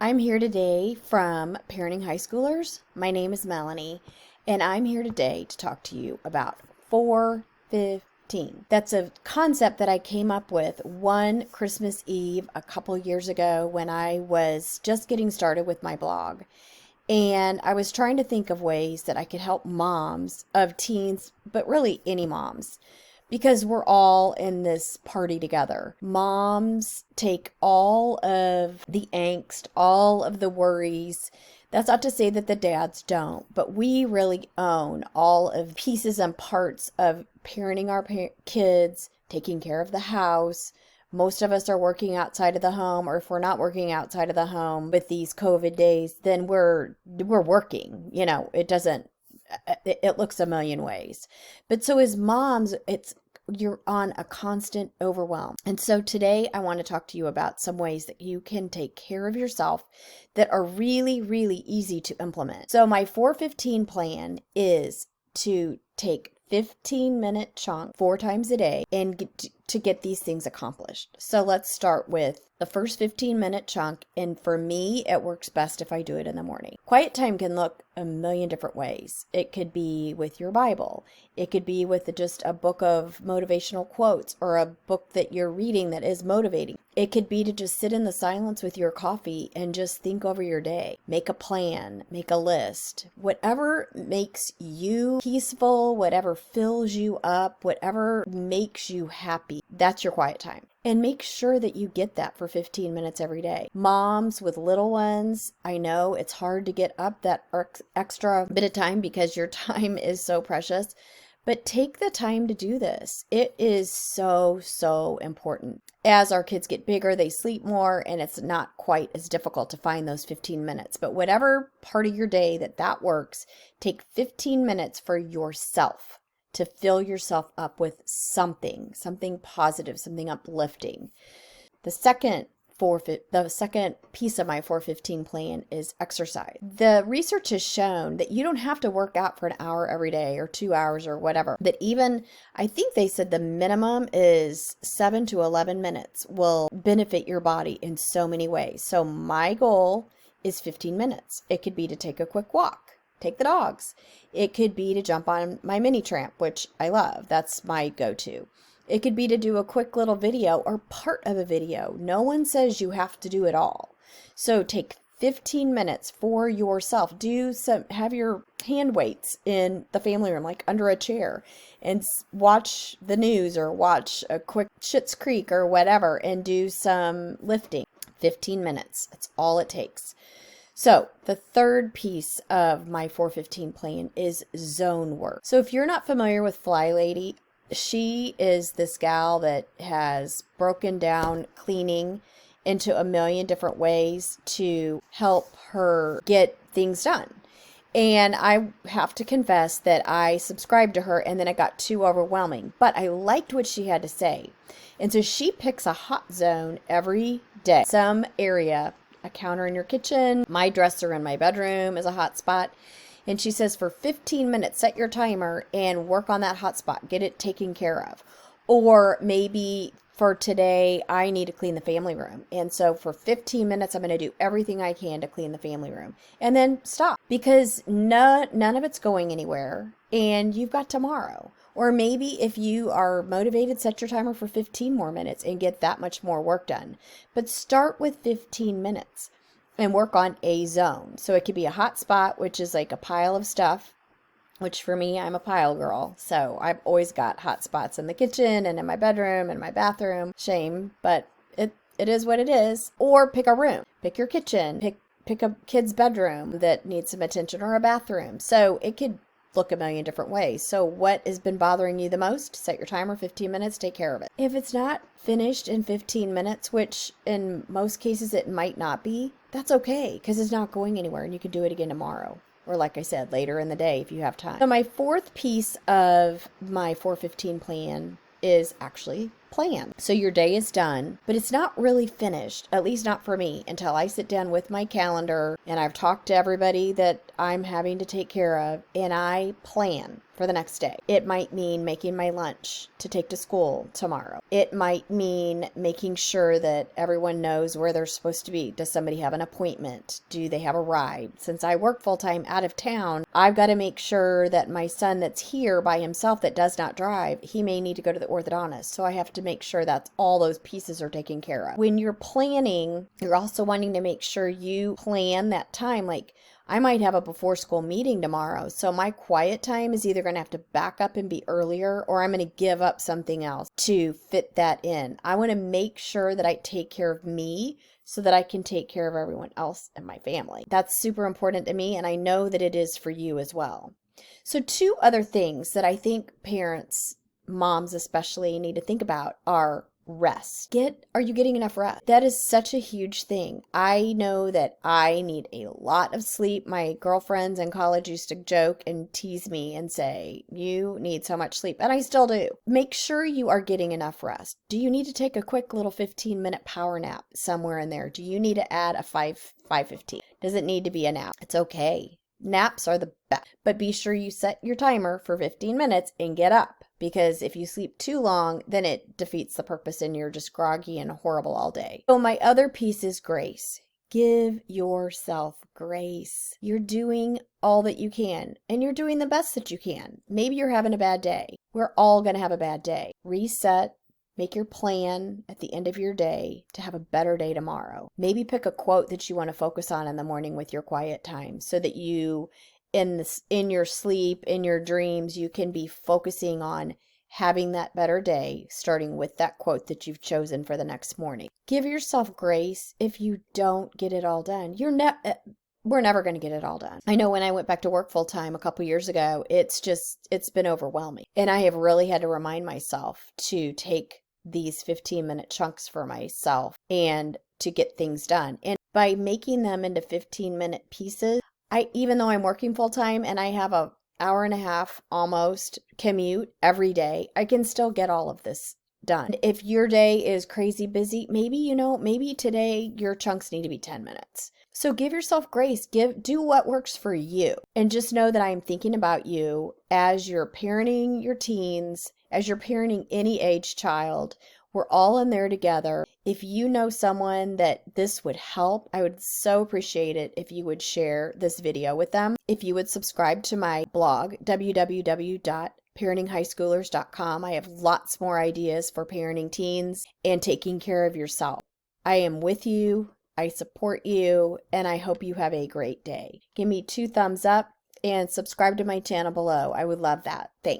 I'm here today from Parenting High Schoolers. My name is Melanie, and I'm here today to talk to you about 415. That's a concept that I came up with one Christmas Eve a couple years ago when I was just getting started with my blog. And I was trying to think of ways that I could help moms of teens, but really any moms, because we're all in this party together. Moms take all of the angst, all of the worries. That's not to say that the dads don't, but we really own all of pieces and parts of parenting our kids, taking care of the house. Most of us are working outside of the home, or if we're not working outside of the home with these COVID days, then we're working. It looks a million ways. But so as moms, you're on a constant overwhelm. And so today I want to talk to you about some ways that you can take care of yourself that are really, really easy to implement. So my 415 plan is to take 15-minute chunk 4 times a day and to get these things accomplished. So let's start with the first 15-minute chunk, and for me, it works best if I do it in the morning. Quiet time can look a million different ways. It could be with your Bible. It could be with just a book of motivational quotes or a book that you're reading that is motivating. It could be to just sit in the silence with your coffee and just think over your day. Make a plan, make a list. Whatever makes you peaceful, whatever fills you up, whatever makes you happy, that's your quiet time. And make sure that you get that for 15 minutes every day. Moms with little ones, I know it's hard to get up that extra bit of time because your time is so precious, but take the time to do this. It is so, so important. As our kids get bigger, they sleep more, and it's not quite as difficult to find those 15 minutes. But whatever part of your day that works, take 15 minutes for yourself to fill yourself up with something positive, something uplifting. The second piece of my 415 plan is exercise. The research has shown that you don't have to work out for an hour every day or 2 hours or whatever. That even, I think they said the minimum is 7 to 11 minutes will benefit your body in so many ways. So my goal is 15 minutes. It could be to take a quick walk. Take the dogs. It could be to jump on my mini tramp, which I love. That's my go-to. It could be to do a quick little video or part of a video. No one says you have to do it all. So take 15 minutes for yourself. Have your hand weights in the family room, like under a chair, and watch the news or watch a quick Schitt's Creek or whatever and do some lifting. 15 minutes. That's all it takes. So the third piece of my 415 plan is zone work. So if you're not familiar with Fly Lady, she is this gal that has broken down cleaning into a million different ways to help her get things done. And I have to confess that I subscribed to her and then it got too overwhelming, but I liked what she had to say. And so she picks a hot zone every day, some area. A counter in your kitchen, my dresser in my bedroom is a hot spot. And she says for 15 minutes, set your timer and work on that hot spot. Get it taken care of. Or maybe for today, I need to clean the family room. And so for 15 minutes, I'm going to do everything I can to clean the family room. And then stop because none of it's going anywhere. And you've got tomorrow. Or maybe if you are motivated, set your timer for 15 more minutes and get that much more work done. But start with 15 minutes and work on a zone. So it could be a hot spot, which is like a pile of stuff, which for me, I'm a pile girl. So I've always got hot spots in the kitchen and in my bedroom and my bathroom. Shame, but it is what it is. Or pick a room, pick your kitchen, pick a kid's bedroom that needs some attention or a bathroom. So it could look a million different ways. So what has been bothering you the most? Set your timer, 15 minutes, take care of it. If it's not finished in 15 minutes, which in most cases it might not be, that's okay because it's not going anywhere and you can do it again tomorrow. Or like I said, later in the day if you have time. So my fourth piece of my 415 plan is actually plan. So your day is done, but it's not really finished, at least not for me, until I sit down with my calendar and I've talked to everybody that I'm having to take care of and I plan for the next day. It might mean making my lunch to take to school tomorrow. It might mean making sure that everyone knows where they're supposed to be. Does somebody have an appointment? Do they have a ride? Since I work full-time out of town, I've got to make sure that my son that's here by himself that does not drive, he may need to go to the orthodontist. So I have to make sure that all those pieces are taken care of. When you're planning, you're also wanting to make sure you plan that time. Like, I might have a before school meeting tomorrow, so my quiet time is either going to have to back up and be earlier, or I'm going to give up something else to fit that in. I want to make sure that I take care of me so that I can take care of everyone else in my family. That's super important to me, and I know that it is for you as well. So 2 other things that I think parents, moms especially, need to think about are rest. Are you getting enough rest? That is such a huge thing. I know that I need a lot of sleep. My girlfriends in college used to joke and tease me and say, you need so much sleep. And I still do. Make sure you are getting enough rest. Do you need to take a quick little 15-minute power nap somewhere in there? Do you need to add a 5:15? Does it need to be a nap? It's okay. Naps are the best, but be sure you set your timer for 15 minutes and get up, because if you sleep too long, then it defeats the purpose and you're just groggy and horrible all day. So my other piece is grace. Give yourself grace. You're doing all that you can, and you're doing the best that you can. Maybe you're having a bad day. We're all going to have a bad day. Reset. Make your plan at the end of your day to have a better day tomorrow. Maybe pick a quote that you want to focus on in the morning with your quiet time, so that you, in your sleep, in your dreams, you can be focusing on having that better day, starting with that quote that you've chosen for the next morning. Give yourself grace if you don't get it all done. We're never going to get it all done. I know when I went back to work full time a couple years ago, it's been overwhelming. And I have really had to remind myself to take these 15-minute chunks for myself and to get things done. And by making them into 15-minute pieces, even though I'm working full time and I have a hour and a half almost commute every day, I can still get all of this done. If your day is crazy busy, maybe today your chunks need to be 10 minutes. So give yourself grace. Do what works for you. And just know that I am thinking about you as you're parenting your teens, as you're parenting any age child. We're all in there together. If you know someone that this would help, I would so appreciate it if you would share this video with them. If you would subscribe to my blog, www.parentinghighschoolers.com. I have lots more ideas for parenting teens and taking care of yourself. I am with you. I support you, and I hope you have a great day. Give me 2 thumbs up and subscribe to my channel below. I would love that. Thanks.